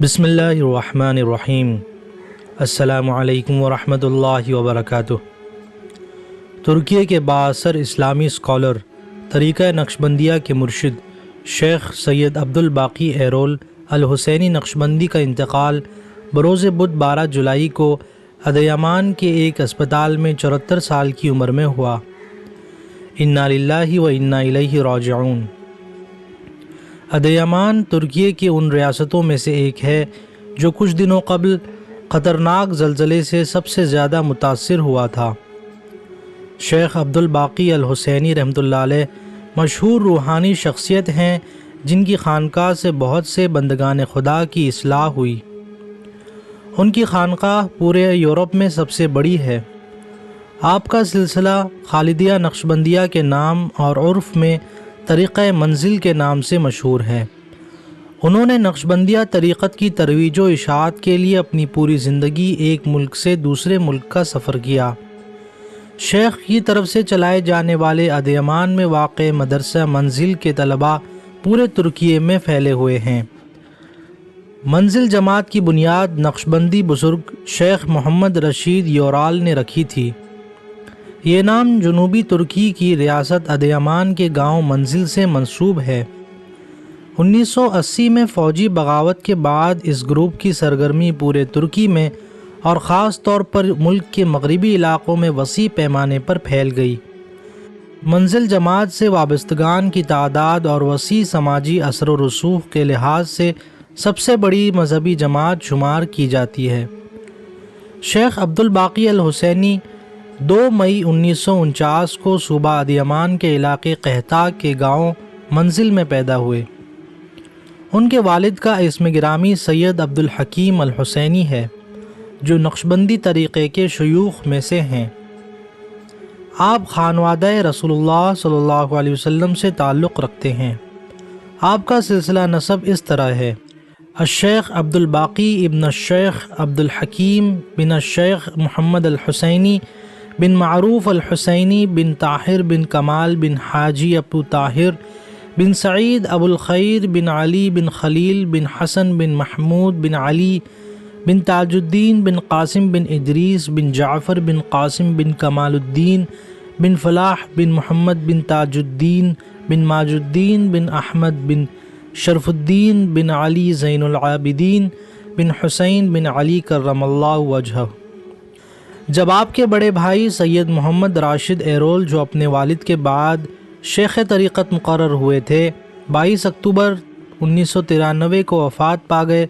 بسم اللہ الرحمن الرحیم۔ السلام علیکم ورحمۃ اللہ وبرکاتہ۔ ترکی کے بااثر اسلامی اسکالر، طریقہ نقشبندیہ کے مرشد شیخ سید عبدالباقی ایرول الحسینی نقشبندی کا انتقال بروز بدھ 12 جولائی کو ادیمان کے ایک اسپتال میں 74 سال کی عمر میں ہوا۔ انا للہ و انا الیہ راجعون۔ ادیمان ترکی کی ان ریاستوں میں سے ایک ہے جو کچھ دنوں قبل خطرناک زلزلے سے سب سے زیادہ متاثر ہوا تھا۔ شیخ عبدالباقی الحسینی رحمۃ اللہ علیہ مشہور روحانی شخصیت ہیں جن کی خانقاہ سے بہت سے بندگان خدا کی اصلاح ہوئی۔ ان کی خانقاہ پورے یورپ میں سب سے بڑی ہے۔ آپ کا سلسلہ خالدیہ نقشبندیہ کے نام اور عرف میں طریقہ منزل کے نام سے مشہور ہے۔ انہوں نے نقشبندیہ طریقت کی ترویج و اشاعت کے لیے اپنی پوری زندگی ایک ملک سے دوسرے ملک کا سفر کیا۔ شیخ کی طرف سے چلائے جانے والے ادیمان میں واقع مدرسہ منزل کے طلباء پورے ترکی میں پھیلے ہوئے ہیں۔ منزل جماعت کی بنیاد نقشبندی بزرگ شیخ محمد رشید یورال نے رکھی تھی۔ یہ نام جنوبی ترکی کی ریاست ادیمان کے گاؤں منزل سے منسوب ہے۔ 1980 میں فوجی بغاوت کے بعد اس گروپ کی سرگرمی پورے ترکی میں اور خاص طور پر ملک کے مغربی علاقوں میں وسیع پیمانے پر پھیل گئی۔ منزل جماعت سے وابستگان کی تعداد اور وسیع سماجی اثر و رسوخ کے لحاظ سے سب سے بڑی مذہبی جماعت شمار کی جاتی ہے۔ شیخ عبدالباقی الحسینی 2 مئی 1949 کو صوبہ ادیمان کے علاقے قحطا کے گاؤں منزل میں پیدا ہوئے۔ ان کے والد کا اسم گرامی سید عبدالحکیم الحسینی ہے جو نقشبندی طریقے کے شیوخ میں سے ہیں۔ آپ خانوادہ رسول اللہ صلی اللہ علیہ وسلم سے تعلق رکھتے ہیں۔ آپ کا سلسلہ نسب اس طرح ہے: الشیخ عبدالباقی ابن الشیخ عبدالحکیم بن الشیخ محمد الحسینی بن معروف الحسینی بن طاہر بن کمال بن حاجی ابو طاہر بن سعید ابو الخیر بن علی بن خلیل بن حسن بن محمود بن علی بن تاج الدین بن قاسم بن ادریس بن جعفر بن قاسم بن کمال الدین بن فلاح بن محمد بن تاج الدین بن ماج الدین بن احمد بن شرف الدین بن علی زین العابدین بن حسین بن علی کرم اللہ وجہہ۔ جب آپ کے بڑے بھائی سید محمد راشد ایرول جو اپنے والد کے بعد شیخ طریقت مقرر ہوئے تھے 22 اکتوبر 1993 کو وفات پا گئے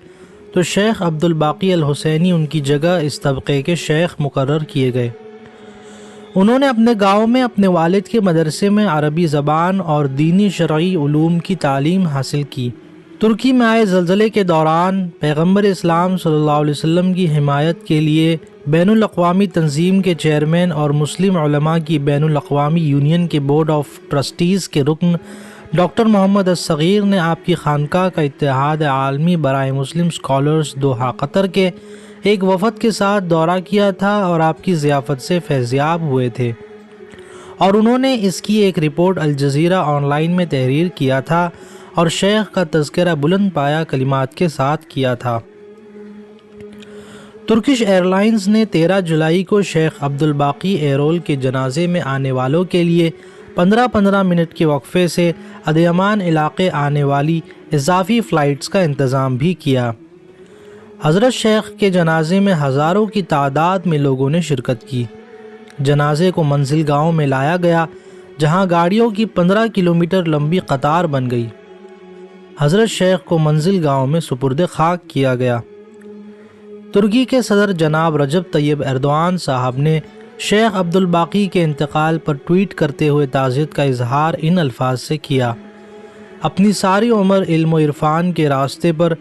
تو شیخ عبدالباقی الحسینی ان کی جگہ اس طبقے کے شیخ مقرر کیے گئے۔ انہوں نے اپنے گاؤں میں اپنے والد کے مدرسے میں عربی زبان اور دینی شرعی علوم کی تعلیم حاصل کی۔ ترکی میں آئے زلزلے کے دوران پیغمبر اسلام صلی اللہ علیہ وسلم کی حمایت کے لیے بین الاقوامی تنظیم کے چیئرمین اور مسلم علماء کی بین الاقوامی یونین کے بورڈ آف ٹرسٹیز کے رکن ڈاکٹر محمد الصغیر نے آپ کی خانقاہ کا اتحاد عالمی برائے مسلم اسکالرز دوحہ قطر کے ایک وفد کے ساتھ دورہ کیا تھا اور آپ کی ضیافت سے فیضیاب ہوئے تھے، اور انہوں نے اس کی ایک رپورٹ الجزیرہ آن لائن میں تحریر کیا تھا اور شیخ کا تذکرہ بلند پایا کلمات کے ساتھ کیا تھا۔ ترکش ایئر لائنز نے 13 جولائی کو شیخ عبدالباقی ایرول کے جنازے میں آنے والوں کے لیے 15 منٹ کے وقفے سے ادیمان علاقے آنے والی اضافی فلائٹس کا انتظام بھی کیا۔ حضرت شیخ کے جنازے میں ہزاروں کی تعداد میں لوگوں نے شرکت کی۔ جنازے کو منزل گاؤں میں لایا گیا جہاں گاڑیوں کی 15 کلومیٹر لمبی قطار بن گئی۔ حضرت شیخ کو منزل گاؤں میں سپرد خاک کیا گیا۔ ترکی کے صدر جناب رجب طیب ایردوان صاحب نے شیخ عبدالباقی کے انتقال پر ٹویٹ کرتے ہوئے تعزیت کا اظہار ان الفاظ سے کیا: اپنی ساری عمر علم و عرفان کے راستے پر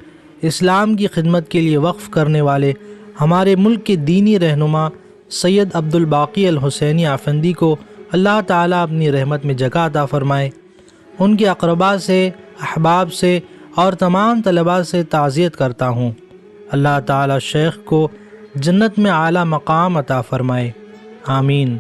اسلام کی خدمت کے لیے وقف کرنے والے ہمارے ملک کے دینی رہنما سید عبدالباقی الحسینی افندی کو اللہ تعالیٰ اپنی رحمت میں جگہ عطا فرمائے۔ ان کے اقرباء سے، احباب سے اور تمام طلباء سے تعزیت کرتا ہوں۔ اللہ تعالیٰ شیخ کو جنت میں اعلیٰ مقام عطا فرمائے، آمین۔